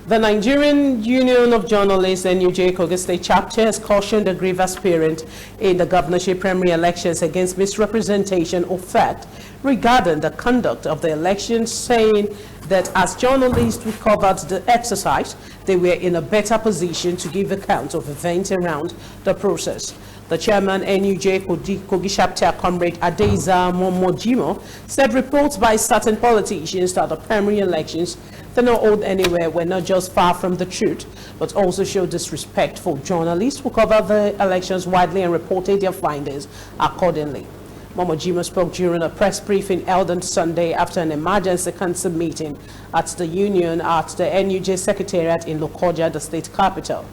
The Nigerian Union of Journalists, NUJ KOGI State Chapter, has cautioned the grave aspirant in the governorship primary elections against misrepresentation or fact regarding the conduct of the elections, saying that as journalists who covered the exercise, they were in a better position to give account of events around the process. The chairman, NUJ KOGI Chapter, Comrade Adeza Momojimo, said reports by certain politicians that the primary elections they're not hold anywhere were not just far from the truth, but also show disrespect for journalists who covered the elections widely and reported their findings accordingly. Momojimo spoke during a press briefing held on Sunday after an emergency council meeting at the union at the NUJ Secretariat in Lokoja, the state capital.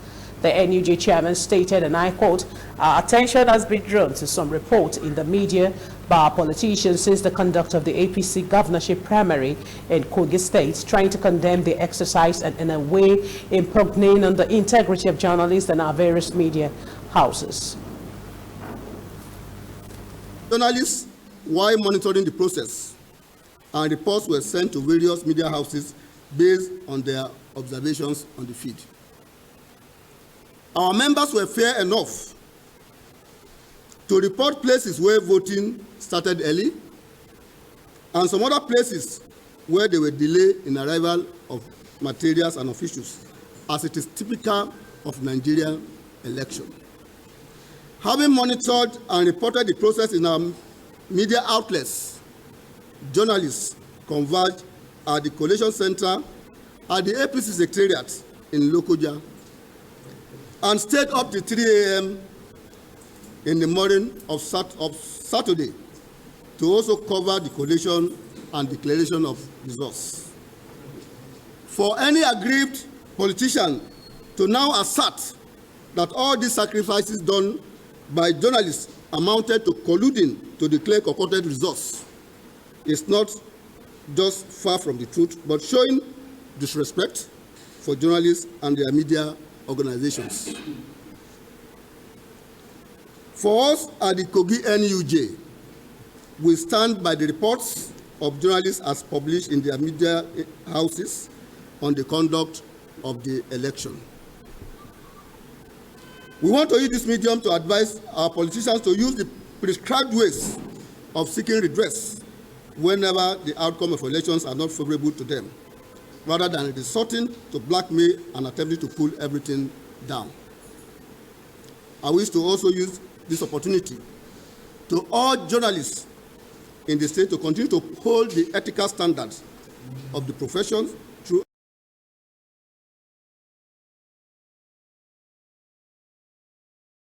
The NUJ chairman stated, and I quote, "Our attention has been drawn to some reports in the media by our politicians since the conduct of the APC governorship primary in KOGI State, trying to condemn the exercise and in a way impugning on the integrity of journalists and our various media houses." Journalists, while monitoring the process, and reports were sent to various media houses based on their observations on the feed. Our members were fair enough to report places where voting started early and some other places where there were delays in arrival of materials and officials, as it is typical of Nigerian election. Having monitored and reported the process in our media outlets, journalists converged at the collation center at the APC Secretariat in Lokoja and stayed up to 3 a.m. in the morning of Saturday to also cover the collation and declaration of results. For any aggrieved politician to now assert that all these sacrifices done by journalists amounted to colluding to declare concocted results is not just far from the truth, but showing disrespect for journalists and their media organizations. For us at the KOGI NUJ, we stand by the reports of journalists as published in their media houses on the conduct of the election. We want to use this medium to advise our politicians to use the prescribed ways of seeking redress whenever the outcome of elections are not favorable to them, rather than resorting to blackmail and attempting to pull everything down. I wish to also use this opportunity to urge journalists in the state to continue to uphold the ethical standards of the profession